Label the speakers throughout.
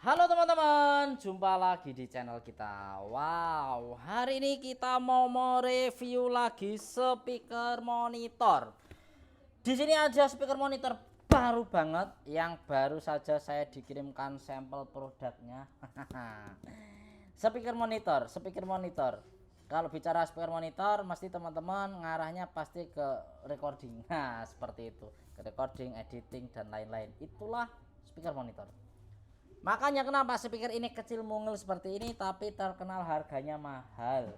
Speaker 1: Halo teman-teman, jumpa lagi di channel kita. Wow, hari ini kita mau mereview lagi speaker monitor. Di sini ada speaker monitor baru banget yang baru saja saya dikirimkan sampel produknya. Speaker monitor. Kalau bicara speaker monitor, mesti teman-teman ngarahnya pasti ke recording. Nah, seperti itu, ke recording, editing dan lain-lain. Itulah speaker monitor. Makanya kenapa speaker ini kecil mungil seperti ini tapi terkenal harganya mahal.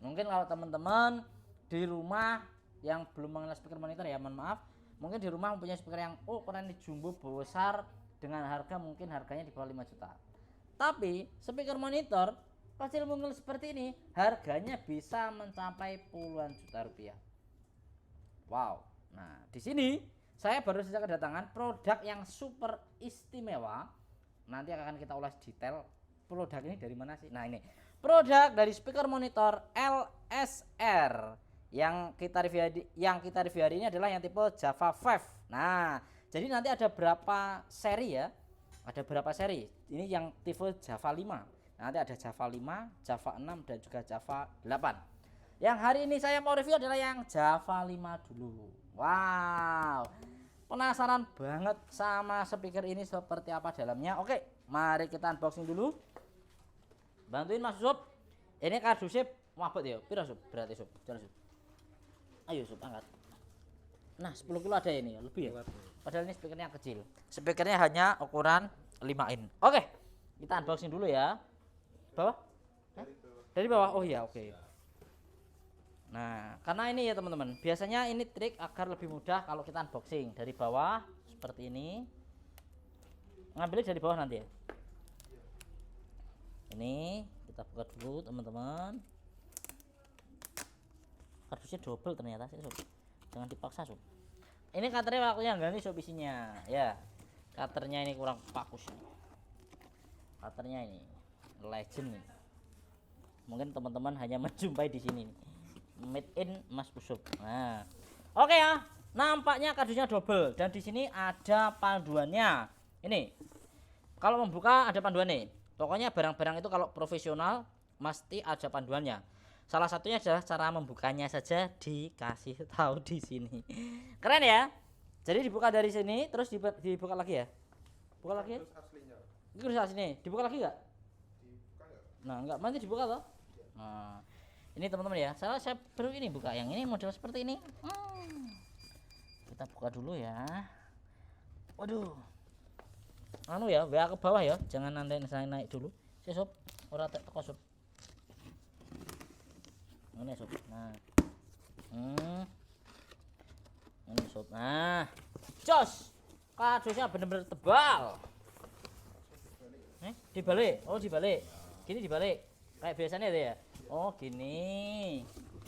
Speaker 1: Mungkin kalau teman-teman di rumah yang belum mengenal speaker monitor ya mohon maaf, mungkin di rumah mempunyai speaker yang ukuran jumbo besar dengan harga mungkin harganya di bawah 5 juta. Tapi speaker monitor kecil mungil seperti ini harganya bisa mencapai puluhan juta rupiah. Wow. Nah, di sini saya baru saja kedatangan produk yang super istimewa. Nanti akan kita ulas detail produk ini dari mana sih. Nah, ini produk dari speaker monitor LSR yang kita review hari ini adalah yang tipe Java 5. Nah, jadi nanti ada berapa seri ya, ada berapa seri ini yang tipe Java 5. Nanti ada Java 5, Java 6 dan juga Java 8. Yang hari ini saya mau review adalah yang Java 5 dulu. Wow, penasaran banget sama speaker ini seperti apa dalamnya. Oke, mari kita unboxing dulu. Bantuin Mas Sup. Ini kardusnya mabot ya. Pira Sup? Berarti Sup. Jangan Sup. Ayo Sup angkat. Nah, 10 kilo ada ini ya, lebih ya. Padahal ini speakernya kecil. Speakernya hanya ukuran 5 in. Oke, kita unboxing dulu ya. Bawah? Dari bawah. Oh iya, oke. Nah, karena ini ya teman-teman, biasanya ini trik agar lebih mudah kalau kita unboxing dari bawah seperti ini. Ngambilnya dari bawah nanti ya. Ini kita buka dulu teman-teman. Kardusnya double ternyata sih, Sob. Jangan dipaksa, Sob. Ini cutternya waktunya enggak nih, Sob, isinya. Ya. Cutternya ini kurang bagus nih. Cutternya ini legend nih. Mungkin teman-teman hanya menjumpai di sini nih. Made in Mas Usup. Nah, oke ya. Nampaknya kardusnya double dan di sini ada panduannya. Ini kalau membuka ada panduan nih. Pokoknya barang-barang itu kalau profesional mesti ada panduannya. Salah satunya adalah cara membukanya saja dikasih tahu di sini. Keren ya. Jadi dibuka dari sini terus dibuka lagi ya. Buka lagi. Terus aslinya. Ini terus aslinya. Dibuka lagi enggak? Dibuka enggak? Nah, enggak, nanti dibuka toh. Nah, ini teman-teman ya, saya baru ini buka yang ini model seperti ini. Kita buka dulu ya. Waduh, anu ya, WA ke bawah ya, jangan nanti saya naik dulu. Si Sob, ora teko Sob. Ini Sob. Nah, ini Sob. Nah, jos, kardusnya bener-bener tebal. Dibalik, oh dibalik, gini dibalik, kayak biasanya itu ya. Oh gini,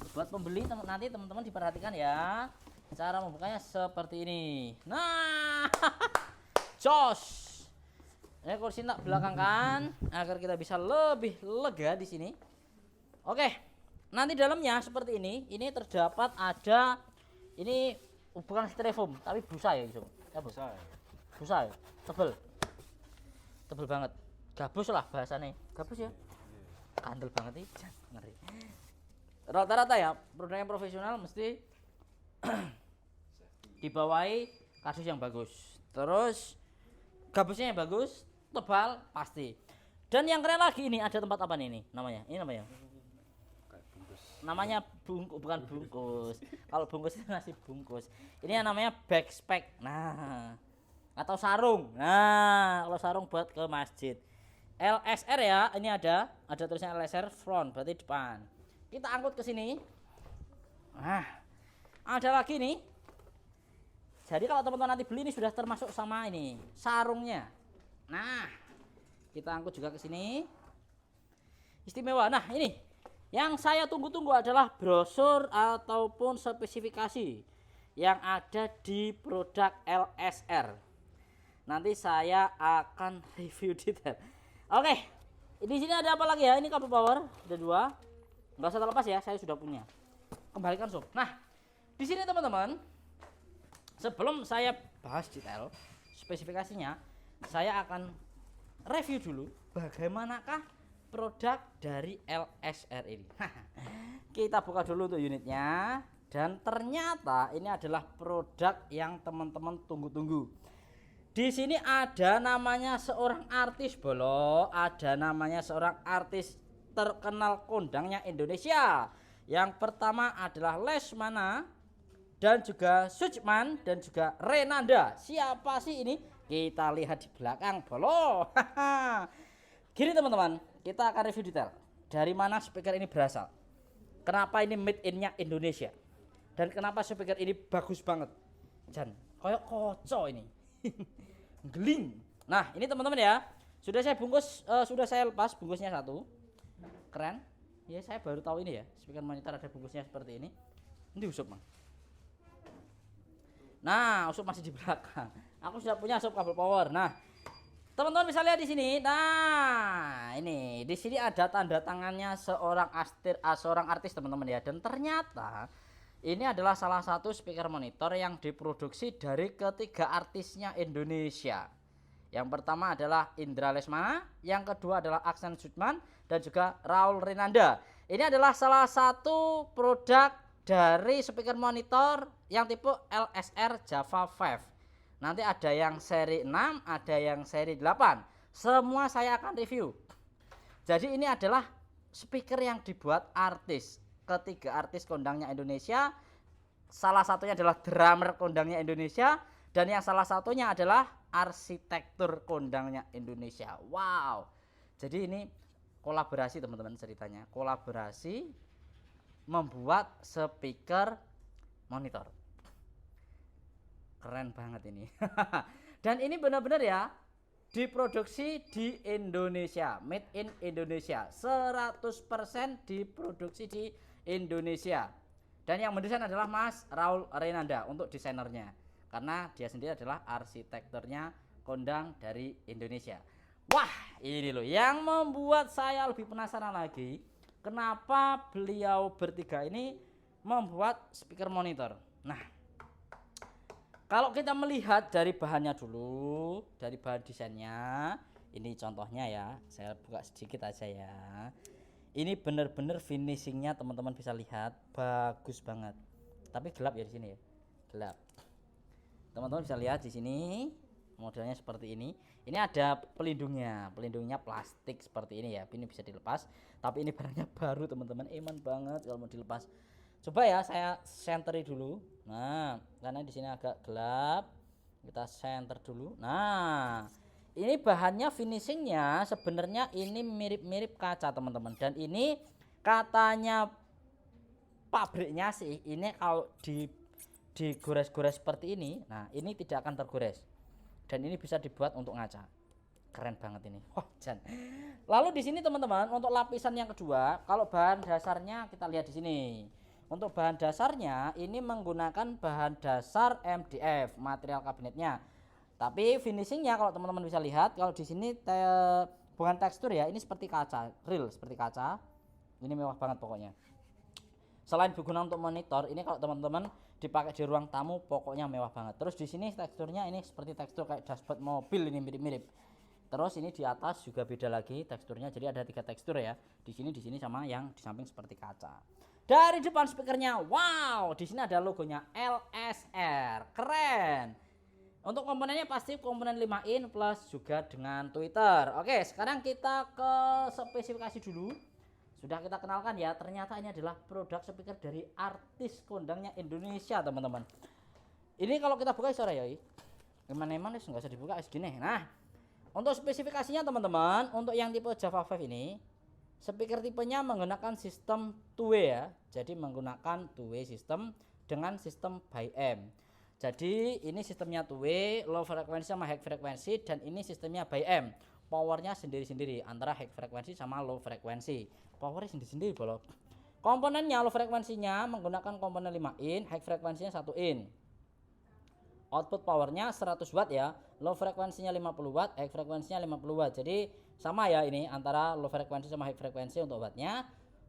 Speaker 1: buat pembeli nanti teman-teman diperhatikan ya, cara membukanya seperti ini. Nah, jos, ini kursi tak belakangkan agar kita bisa lebih lega di sini. Oke, nanti dalamnya seperti ini. Ini terdapat ada ini bukan styrofoam tapi busa ya, ya busa, busa ya, tebel banget, gabus lah bahasanya, gabus ya. Kandel banget nih, ngeri. Rata-rata ya produk yang profesional mesti dibawahi kardus yang bagus, terus gabusnya yang bagus, tebal pasti. Dan yang keren lagi ini ada tempat apa nih ini namanya? Ini namanya? Namanya bungkus, bukan bungkus. Kalau bungkus itu nasi bungkus. Ini yang namanya backpack. Nah, atau sarung. Nah, kalau sarung buat ke masjid. LSR ya, ini ada tulisan LSR front, berarti depan. Kita angkut ke sini. Nah, ada lagi nih. Jadi kalau teman-teman nanti beli ini sudah termasuk sama ini sarungnya. Nah, kita angkut juga ke sini. Istimewa. Nah, ini yang saya tunggu-tunggu adalah brosur ataupun spesifikasi yang ada di produk LSR. Nanti saya akan review detail. Oke, di sini ada apa lagi ya? Ini kabel power, ada 2. Nggak usah terlepas ya, saya sudah punya. Kembalikan Sob. Nah, di sini teman-teman, sebelum saya bahas detail spesifikasinya, saya akan review dulu bagaimanakah produk dari LSR ini. Kita buka dulu untuk unitnya, dan ternyata ini adalah produk yang teman-teman tunggu-tunggu. Di sini ada namanya seorang artis bolo, ada namanya seorang artis terkenal kondangnya Indonesia. Yang pertama adalah Lesmana, dan juga Suchman, dan juga Renanda. Siapa sih ini? Kita lihat di belakang bolo. Gini teman-teman, kita akan review detail dari mana speaker ini berasal, kenapa ini made in-nya Indonesia, dan kenapa speaker ini bagus banget. Jan, koyok koco ini. Geling. Nah, ini teman-teman ya, sudah saya bungkus, sudah saya lepas bungkusnya satu. Keren. Ya, saya baru tahu ini ya, speaker monitor ada bungkusnya seperti ini. Ini usap, Mang. Nah, usap masih di belakang. Aku sudah punya usap kabel power. Nah, teman-teman bisa lihat di sini. Nah, ini di sini ada tanda tangannya seorang artis teman-teman ya. Dan ternyata ini adalah salah satu speaker monitor yang diproduksi dari ketiga artisnya Indonesia. Yang pertama adalah Indra Lesmana, yang kedua adalah Aksan Suchman, dan juga Raul Renanda. Ini adalah salah satu produk dari speaker monitor yang tipe LSR Java 5. Nanti ada yang seri 6, ada yang seri 8. Semua saya akan review. Jadi ini adalah speaker yang dibuat artis. Ketiga artis kondangnya Indonesia. Salah satunya adalah drummer kondangnya Indonesia, dan yang salah satunya adalah arsitektur kondangnya Indonesia. Wow. Jadi ini kolaborasi teman-teman ceritanya. Kolaborasi membuat speaker monitor. Keren banget ini. Dan ini benar-benar ya diproduksi di Indonesia, made in Indonesia, 100% diproduksi di Indonesia. Dan yang mendesain adalah Mas Raul Renanda untuk desainernya, karena dia sendiri adalah arsitekturnya kondang dari Indonesia. Wah, ini loh yang membuat saya lebih penasaran lagi, kenapa beliau bertiga ini membuat speaker monitor. Nah, kalau kita melihat dari bahannya dulu, dari bahan desainnya, ini contohnya ya, saya buka sedikit aja ya. Ini bener-bener finishingnya teman-teman bisa lihat bagus banget. Tapi gelap ya di sini ya, gelap. Teman-teman bisa lihat di sini modelnya seperti ini. Ini ada pelindungnya plastik seperti ini ya. Ini bisa dilepas. Tapi ini barangnya baru teman-teman, eman banget kalau mau dilepas. Coba ya saya centeri dulu. Nah, karena di sini agak gelap, kita center dulu. Nah, ini bahannya finishingnya sebenarnya ini mirip-mirip kaca teman-teman, dan ini katanya pabriknya sih ini kalau digores-gores seperti ini, nah ini tidak akan tergores, dan ini bisa dibuat untuk ngaca. Keren banget ini. Wah, Jan. Lalu di sini teman-teman untuk lapisan yang kedua, kalau bahan dasarnya kita lihat di sini. Untuk bahan dasarnya ini menggunakan bahan dasar MDF material kabinetnya. Tapi finishingnya kalau teman-teman bisa lihat, kalau di sini bukan tekstur ya, ini seperti kaca, real seperti kaca. Ini mewah banget pokoknya. Selain berguna untuk monitor, ini kalau teman-teman dipakai di ruang tamu pokoknya mewah banget. Terus di sini teksturnya ini seperti tekstur kayak dashboard mobil, ini mirip-mirip. Terus ini di atas juga beda lagi teksturnya, jadi ada 3 tekstur ya. Di sini sama yang di samping seperti kaca. Dari depan speakernya, wow, di sini ada logonya LSR, keren. Untuk komponennya pasti komponen 5 in plus juga dengan Twitter. Oke, sekarang kita ke spesifikasi dulu. Sudah kita kenalkan ya, ternyata ini adalah produk speaker dari artis kondangnya Indonesia teman-teman. Ini kalau kita buka suara ya, emang nggak usah dibuka segini. Nah, untuk spesifikasinya teman-teman, untuk yang tipe Java 5 ini, speaker tipenya menggunakan sistem 2-way ya. Jadi menggunakan 2-way system dengan sistem by M. Jadi ini sistemnya 2-way, low frekuensi sama high frekuensi, dan ini sistemnya by M. Powernya sendiri-sendiri antara high frekuensi sama low frekuensi. Powernya sendiri-sendiri bolok. Komponennya low frekuensinya menggunakan komponen 5 in, high frekuensinya 1 in. Output powernya 100 watt ya, low frekuensinya 50 watt, high frekuensinya 50 watt. Jadi sama ya ini antara low frekuensi sama high frekuensi untuk wattnya.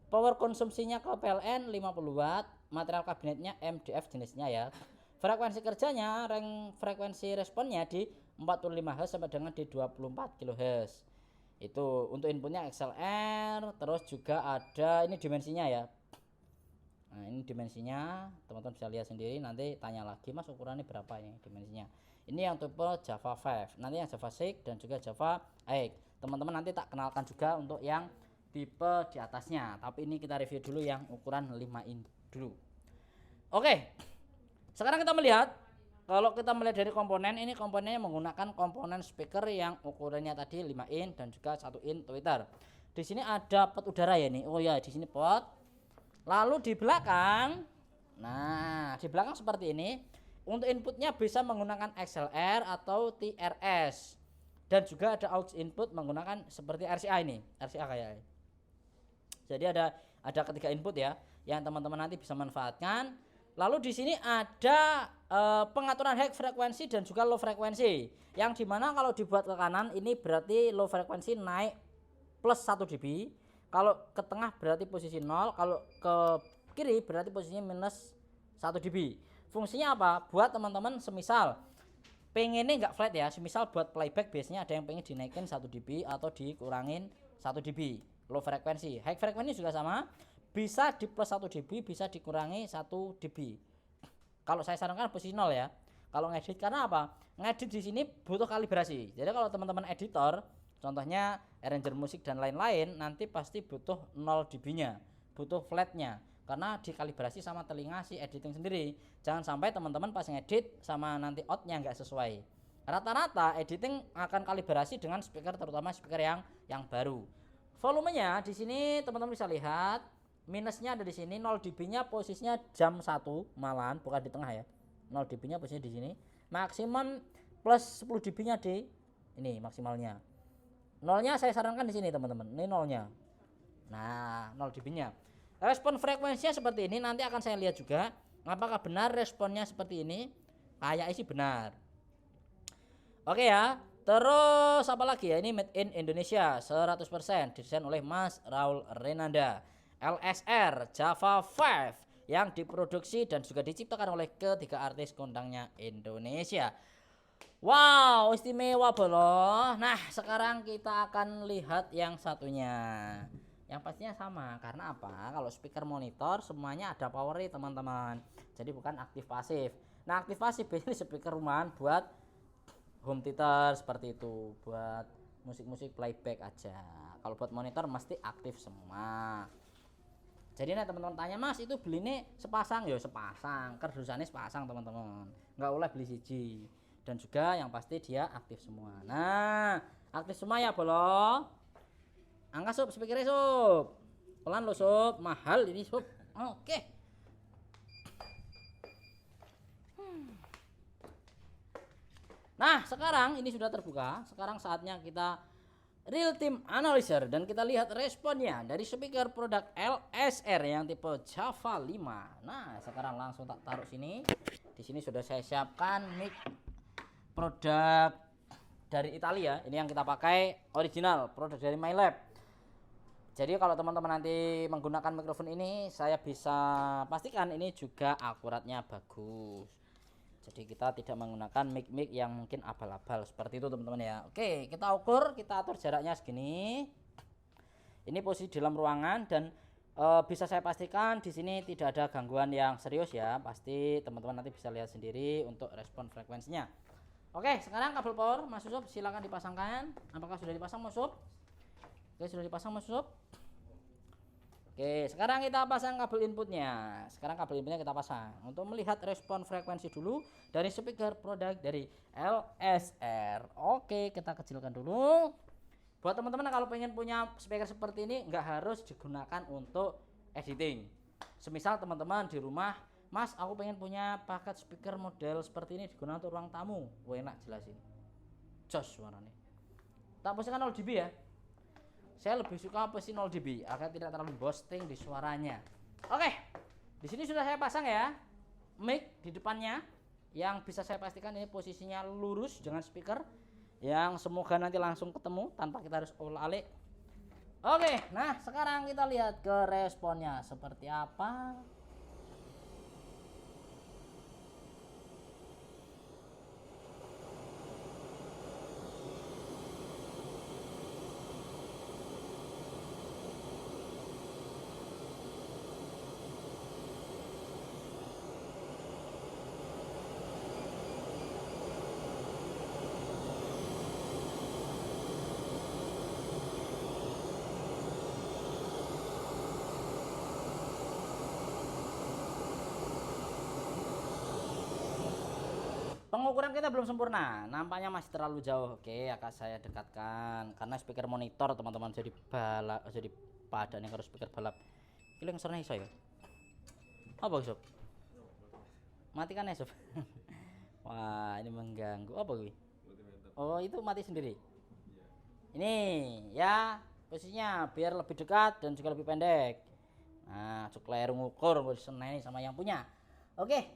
Speaker 1: Power konsumsinya ke PLN 50 watt, material kabinetnya MDF jenisnya ya. Frekuensi kerjanya, range frekuensi responnya di 45 Hz sampai dengan di 24 kHz. Itu untuk inputnya XLR, terus juga ada ini dimensinya ya. Nah, ini dimensinya, teman-teman bisa lihat sendiri, nanti tanya lagi Mas ukurannya berapa ini dimensinya. Ini yang tipe Java 5, nanti yang Java 6 dan juga Java 8. Teman-teman nanti tak kenalkan juga untuk yang tipe di atasnya, tapi ini kita review dulu yang ukuran 5 in dulu. Oke, sekarang kita melihat, kalau kita melihat dari komponen, ini komponennya menggunakan komponen speaker yang ukurannya tadi 5 in dan juga 1 in tweeter. Di sini ada pot udara ya nih. Oh ya, di sini pot. Lalu di belakang, nah di belakang seperti ini. Untuk inputnya bisa menggunakan XLR atau TRS. Dan juga ada aux input menggunakan seperti RCA ini, RCA kayak. Jadi ada ketiga input ya, yang teman-teman nanti bisa manfaatkan. Lalu di sini ada pengaturan high frekuensi dan juga low frekuensi. Yang dimana kalau dibuat ke kanan ini berarti low frekuensi naik plus 1 dB. Kalau ke tengah berarti posisi 0, kalau ke kiri berarti posisinya minus 1 dB. Fungsinya apa? Buat teman-teman semisal pengennya nggak flat ya, semisal buat playback biasanya ada yang pengen dinaikin 1 dB atau dikurangin 1 dB. Low frekuensi, high frekuensi juga sama, bisa di plus 1 dB, bisa dikurangi 1 dB. Kalau saya sarankan posisi 0 ya. Kalau ngedit, karena apa? Ngedit di sini butuh kalibrasi. Jadi kalau teman-teman editor, contohnya arranger musik dan lain-lain, nanti pasti butuh 0 dB-nya, butuh flatnya, karena dikalibrasi sama telinga si editing sendiri. Jangan sampai teman-teman pas ngedit sama nanti outnya nggak sesuai. Rata-rata editing akan kalibrasi dengan speaker, terutama speaker yang baru. Volumenya di sini teman-teman bisa lihat, minusnya ada di sini, 0 dB-nya posisinya jam 1 malahan, bukan di tengah ya. 0 dB-nya posisinya di sini. Maksimum plus 10 dB-nya di ini maksimalnya. Nolnya saya sarankan di sini teman-teman. Ini nolnya. Nah, 0 dB-nya. Respon frekuensinya seperti ini, nanti akan saya lihat juga apakah benar responnya seperti ini. Kayaknya sih benar. Oke ya. Terus apa lagi ya? Ini made in Indonesia 100%, didesain oleh Mas Raul Renanda. LSR Java 5 yang diproduksi dan juga diciptakan oleh ketiga artis kondangnya Indonesia. Wow, istimewa boloh. Nah, sekarang kita akan lihat yang satunya. Yang pastinya sama, karena apa? Kalau speaker monitor semuanya ada powernya teman-teman. Jadi bukan aktif pasif. Nah, aktif pasif ini speaker rumahan buat home theater seperti itu, buat musik-musik playback aja. Kalau buat monitor mesti aktif semua. Jadi nih teman-teman tanya, Mas itu beli nih sepasang? Ya sepasang, kerdusannya sepasang teman-teman, nggak boleh beli siji. Dan juga yang pasti dia aktif semua. Nah, aktif semua ya bolo. Angkat sob, speakernya sob. Pelan lo sob, mahal ini sob. Oke. Nah, sekarang ini sudah terbuka. Sekarang saatnya kita real time analyzer dan kita lihat responnya dari speaker produk LSR yang tipe Java 5. Nah, sekarang langsung tak taruh sini. Di sini sudah saya siapkan mic produk dari Italia. Ini yang kita pakai original, produk dari MyLab. Jadi kalau teman-teman nanti menggunakan mikrofon ini, saya bisa pastikan ini juga akuratnya bagus. Jadi kita tidak menggunakan mic yang mungkin abal-abal seperti itu teman-teman ya. Oke, kita ukur, kita atur jaraknya segini. Ini posisi dalam ruangan dan bisa saya pastikan di sini tidak ada gangguan yang serius ya. Pasti teman-teman nanti bisa lihat sendiri untuk respon frekuensinya. Oke, sekarang kabel power Mas Yusuf silakan dipasangkan. Apakah sudah dipasang Mas Yusuf? Oke, sudah dipasang Mas Yusuf. Oke, sekarang kita pasang kabel inputnya. Sekarang kabel inputnya kita pasang untuk melihat respon frekuensi dulu dari speaker produk dari LSR. Oke, kita kecilkan dulu. Buat teman-teman kalau pengen punya speaker seperti ini, nggak harus digunakan untuk editing. Semisal teman-teman di rumah, Mas, aku pengen punya paket speaker model seperti ini digunakan untuk ruang tamu. Wah, enak jelasin. Jos suaranya. Tak posisikan 0 dB ya. Saya lebih suka posisi 0 dB agar tidak terlalu boosting di suaranya. Oke, di sini sudah saya pasang ya mic di depannya, yang bisa saya pastikan ini posisinya lurus dengan speaker, yang semoga nanti langsung ketemu tanpa kita harus olah-alik. Oke, nah sekarang kita lihat ke responnya seperti apa. Pengukuran kita belum sempurna, nampaknya masih terlalu jauh. Oke, akan saya dekatkan karena speaker monitor teman-teman jadi balap, jadi padan yang harus speaker balap. Ini yang serna iso ya. Apa sob? Matikan ya sob. Wah, ini mengganggu. Apa gue? Oh, itu mati sendiri. Ini ya posisinya biar lebih dekat dan juga lebih pendek. Nah, cuk layar ngukur ini sama yang punya. Oke.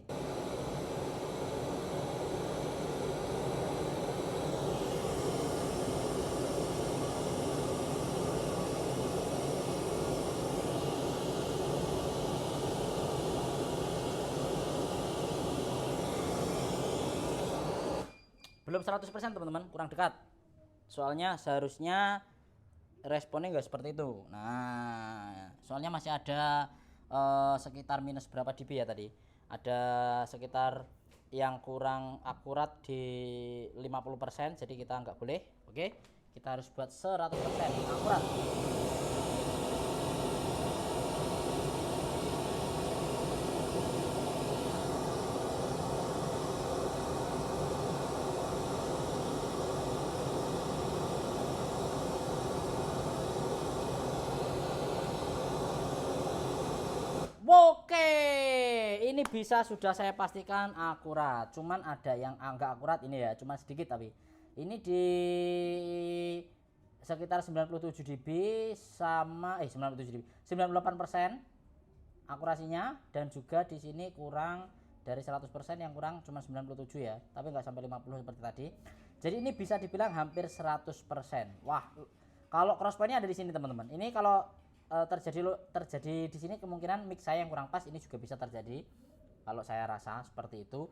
Speaker 1: Belum 100% teman-teman, kurang dekat. Soalnya seharusnya responnya nggak seperti itu. Nah, soalnya masih ada sekitar minus berapa dB ya tadi. Ada sekitar yang kurang akurat di 50%, jadi kita nggak boleh. Oke, kita harus buat 100% akurat. Oke, ini bisa sudah saya pastikan akurat. Cuman ada yang agak akurat ini ya, cuma sedikit tapi ini di sekitar 97 dB sama 97 dB, 98% akurasinya, dan juga di sini kurang dari 100% yang kurang cuma 97 ya, tapi nggak sampai 50 seperti tadi. Jadi ini bisa dibilang hampir 100%. Wah, kalau crosspointnya ada di sini teman-teman. Ini kalau terjadi di sini kemungkinan mix saya yang kurang pas, ini juga bisa terjadi kalau saya rasa seperti itu.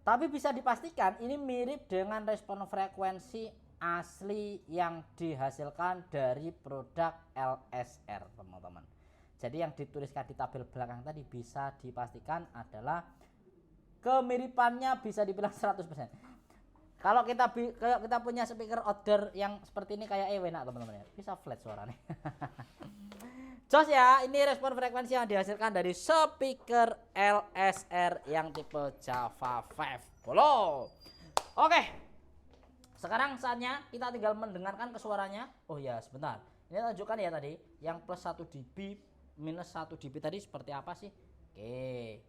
Speaker 1: Tapi bisa dipastikan ini mirip dengan respon frekuensi asli yang dihasilkan dari produk LSR teman-teman. Jadi yang dituliskan di tabel belakang tadi bisa dipastikan adalah kemiripannya bisa dibilang 100%. Kalau kita punya speaker outdoor yang seperti ini kayak enak teman-teman ya, bisa flat suaranya. Jos ya, ini respon frekuensi yang dihasilkan dari speaker LSR yang tipe Java 5 Polo. Oke, sekarang saatnya kita tinggal mendengarkan ke suaranya. Oh ya, sebentar, ini tunjukkan ya tadi yang plus 1 dB minus 1 dB tadi seperti apa sih. Oke,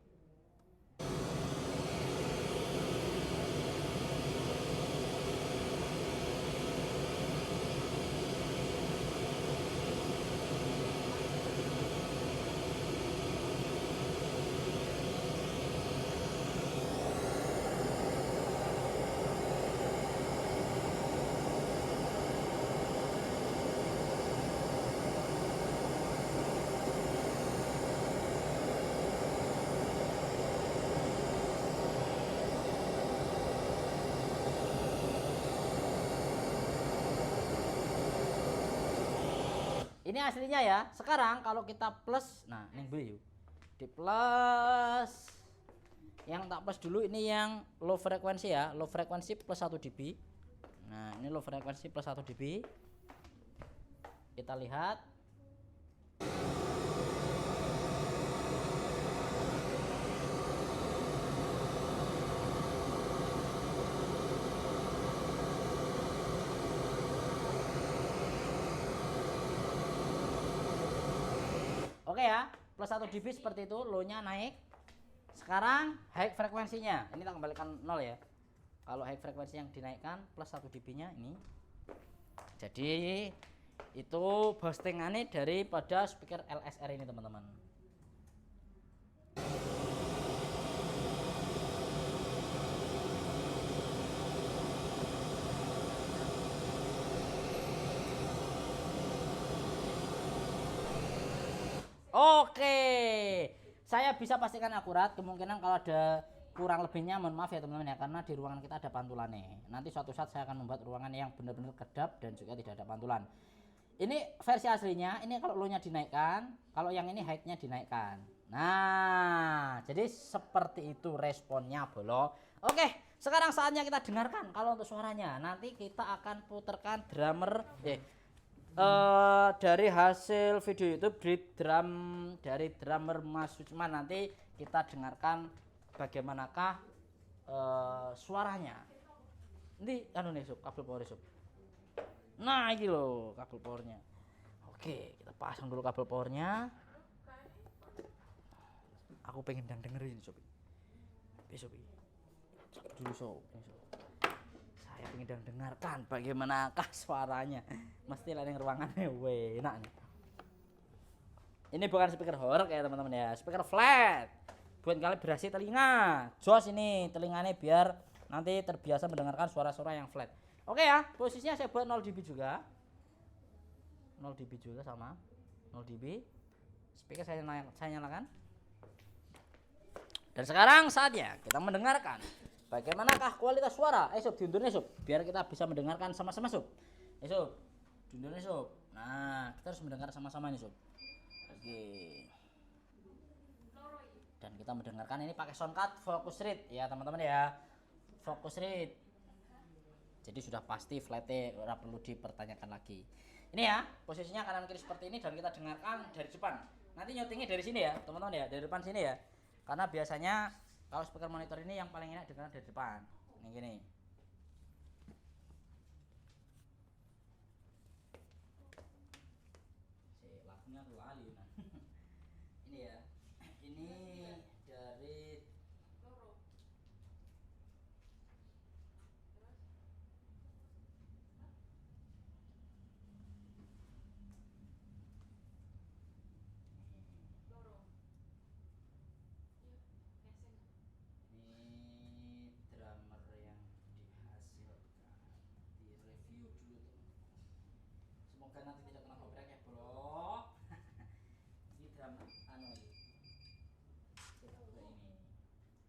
Speaker 1: ini aslinya ya. Sekarang kalau kita plus, nah ini beli di plus, yang tak plus dulu ini yang low frekuensi ya, low frekuensi plus 1 dB. Nah ini low frekuensi plus 1 dB, kita lihat. Oke ya, plus 1 dB seperti itu, low-nya naik. Sekarang high frekuensinya, ini kita kembalikan 0 ya. Kalau high frekuensi yang dinaikkan plus 1 dB-nya ini. Jadi itu boostingannya daripada speaker LSR ini teman-teman. Oke, saya bisa pastikan akurat. Kemungkinan kalau ada kurang lebihnya mohon maaf ya teman-teman ya, karena di ruangan kita ada pantulannya. Nanti suatu saat saya akan membuat ruangan yang benar-benar kedap dan juga tidak ada pantulan. Ini versi aslinya, ini kalau low-nya dinaikkan, kalau yang ini high-nya dinaikkan. Nah, jadi seperti itu responnya bolo. Oke, sekarang saatnya kita dengarkan kalau untuk suaranya. Nanti kita akan putarkan drummer dari hasil video YouTube dari drummer Mas Sucman. Nanti kita dengarkan bagaimanakah suaranya. Nanti anu nih sob, kabel power sob. Nah, ini loh kabel powernya. Oke, kita pasang dulu kabel powernya. Aku pengen dengerin sob. Sob. Dulu sob. Saya pengen dengarkan bagaimanakah suaranya. Mesti lain ruangannya enak nih. Ini bukan speaker horror ya teman-teman ya, speaker flat. Buat kalibrasi telinga. Jos ini telinganya biar nanti terbiasa mendengarkan suara-suara yang flat. Oke ya, posisinya saya buat 0 dB juga. 0 dB juga sama. 0 dB. Speaker saya nyalakan. Dan sekarang saatnya kita mendengarkan bagaimanakah kualitas suara. Sob, diundurnya sob, biar kita bisa mendengarkan sama-sama sob. Sob, diundurnya sob. Nah, kita harus mendengar sama-sama nih sob. Oke. Dan kita mendengarkan ini pakai soundcard focus rate ya teman-teman ya. Focus rate. Jadi sudah pasti flat-nya ora perlu dipertanyakan lagi. Ini ya, posisinya kanan kiri seperti ini dan kita dengarkan dari depan. Nanti nyotingnya dari sini ya, teman-teman ya, dari depan sini ya. Karena biasanya kalau speaker monitor ini yang paling enak dengar dari depan. Ini gini. Lagunya tuh lali. Ini ya. Ini dari semoga nanti tidak kena copyright ya bro. Ini drum anu ini. Coba ini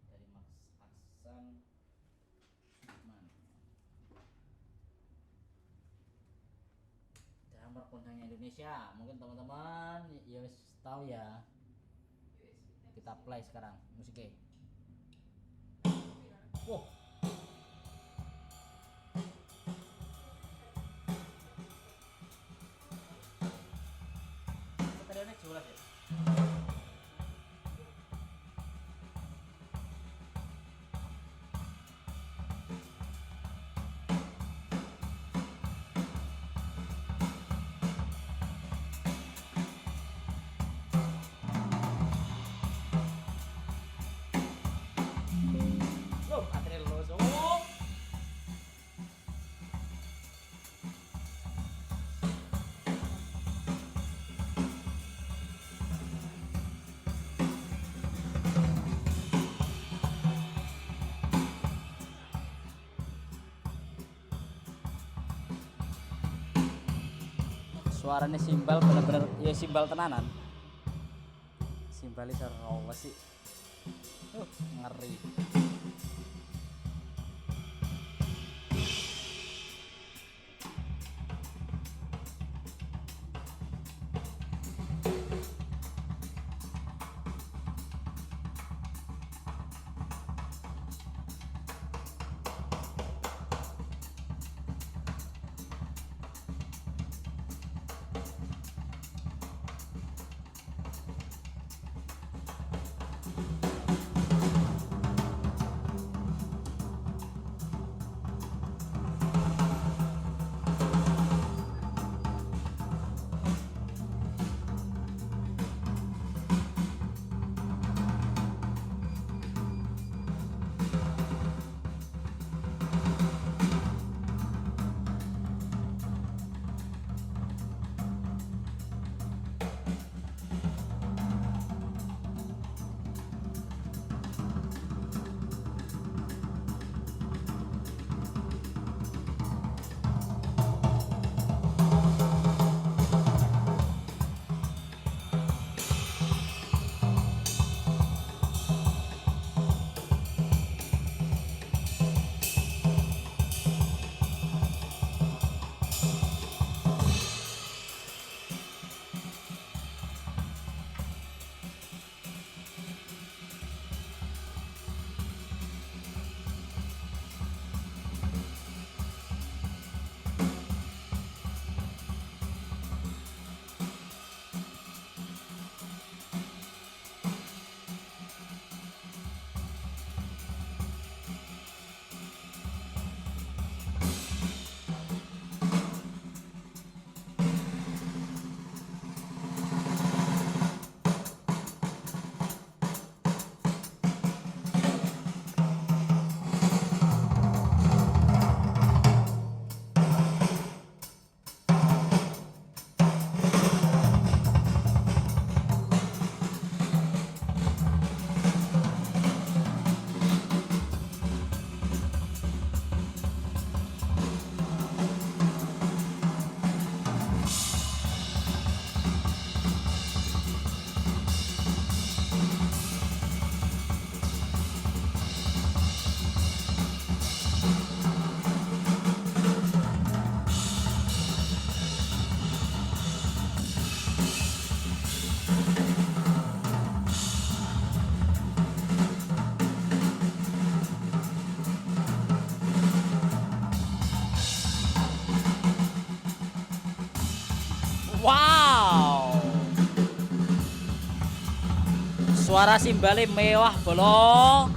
Speaker 1: dari Max Aksan Man. Drummer kondangnya Indonesia. Mungkin teman-teman ya wis tahu ya. Kita play sekarang musiknya. Wow. Stereonya jelas ya. Loh, akhirnya lulus. Oh. Suaranya simbal bener-bener ya simbal tenanan. Simbalnya seru sih. Ngeri. Wow, suara simbale mewah bolo.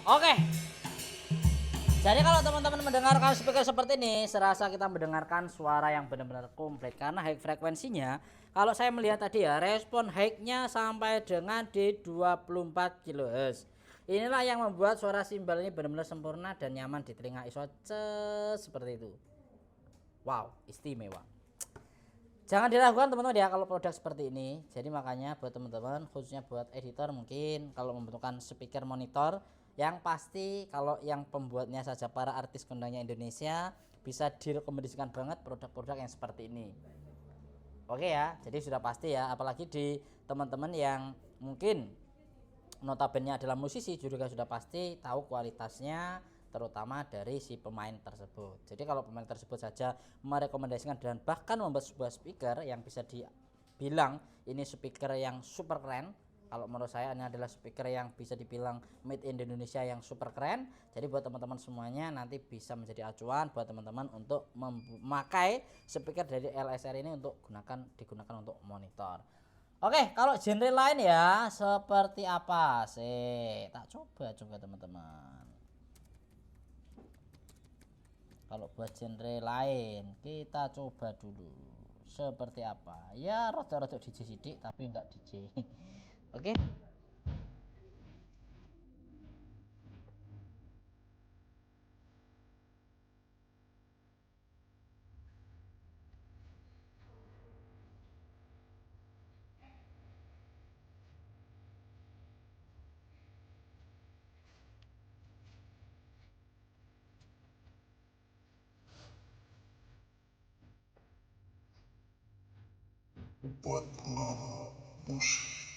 Speaker 1: Oke, jadi kalau teman-teman mendengarkan speaker seperti ini, serasa kita mendengarkan suara yang benar-benar komplit karena high frekuensinya. Kalau saya melihat tadi ya, respon high-nya sampai dengan di 24 kHz. Inilah yang membuat suara simbal ini benar-benar sempurna dan nyaman di telinga iso seperti itu. Wow, istimewa. Jangan diragukan teman-teman ya kalau produk seperti ini. Jadi makanya buat teman-teman, khususnya buat editor, mungkin kalau membutuhkan speaker monitor, yang pasti kalau yang pembuatnya saja para artis kondangnya Indonesia, bisa direkomendasikan banget produk-produk yang seperti ini. Oke ya, jadi sudah pasti ya, apalagi di teman-teman yang mungkin notabene adalah musisi, juga sudah pasti tahu kualitasnya, terutama dari si pemain tersebut. Jadi kalau pemain tersebut saja merekomendasikan dan bahkan membuat sebuah speaker yang bisa dibilang ini speaker yang super keren, kalau menurut saya ini adalah speaker yang bisa dibilang made in Indonesia yang super keren. Jadi buat teman-teman semuanya nanti bisa menjadi acuan buat teman-teman untuk memakai speaker dari LSR ini untuk digunakan untuk monitor. Oke, kalau genre lain ya seperti apa sih? Tak coba teman-teman. Kalau buat genre lain kita coba dulu seperti apa. Ya rada-rada DJ sidik tapi enggak DJ. Oke.
Speaker 2: Buat pengamat musik.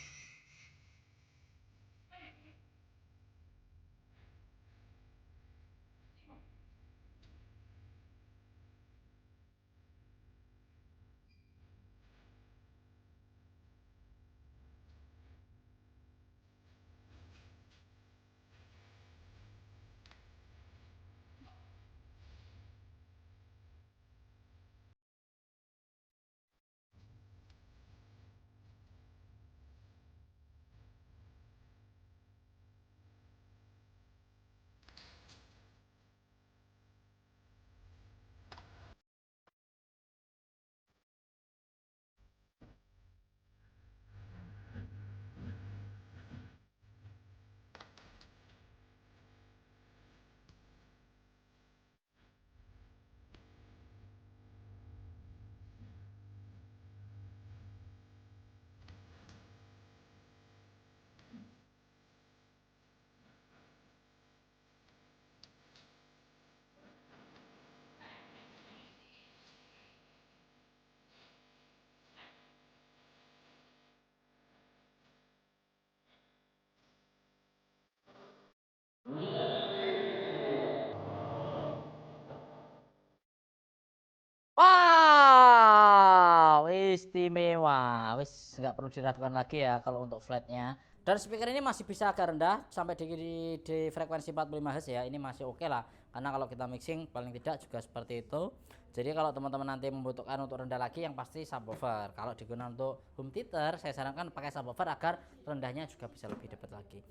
Speaker 1: Wow, istimewa. Wis nggak perlu diragukan lagi ya kalau untuk flatnya. Dan speaker ini masih bisa agak rendah sampai di frekuensi 45 Hz ya. Ini masih oke lah. Karena kalau kita mixing paling tidak juga seperti itu. Jadi kalau teman-teman nanti membutuhkan untuk rendah lagi yang pasti subwoofer. Kalau digunakan untuk home theater, saya sarankan pakai subwoofer agar rendahnya juga bisa lebih dapat lagi.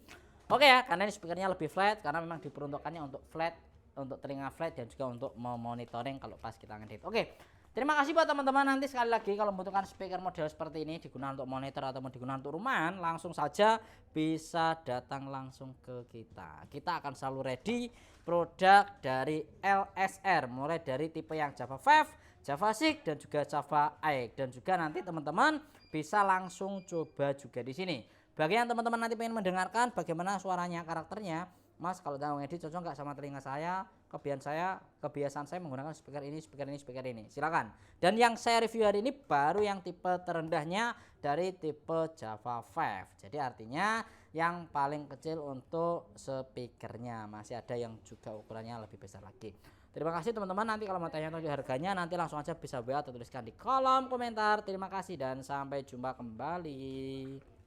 Speaker 1: Oke ya, karena ini speakernya lebih flat karena memang diperuntukkannya untuk flat, untuk telinga flat dan juga untuk memonitoring kalau pas kita ngedit. Oke, terima kasih buat teman-teman. Nanti sekali lagi kalau membutuhkan speaker model seperti ini digunakan untuk monitor atau digunakan untuk rumahan, langsung saja bisa datang langsung ke kita. Kita akan selalu ready produk dari LSR, mulai dari tipe yang Java 5, Java 6 dan juga Java 8, dan juga nanti teman-teman bisa langsung coba juga di sini. Bagi yang teman-teman nanti pengen mendengarkan bagaimana suaranya karakternya, Mas kalau dalam ngedit cocok nggak sama telinga saya, kebiasaan saya menggunakan speaker ini, speaker ini, speaker ini. Silakan. Dan yang saya review hari ini baru yang tipe terendahnya dari tipe Java 5. Jadi artinya yang paling kecil untuk speakernya. Masih ada yang juga ukurannya lebih besar lagi. Terima kasih teman-teman. Nanti kalau mau tanya-tanya harganya nanti langsung aja bisa WA atau tuliskan di kolom komentar. Terima kasih dan sampai jumpa kembali.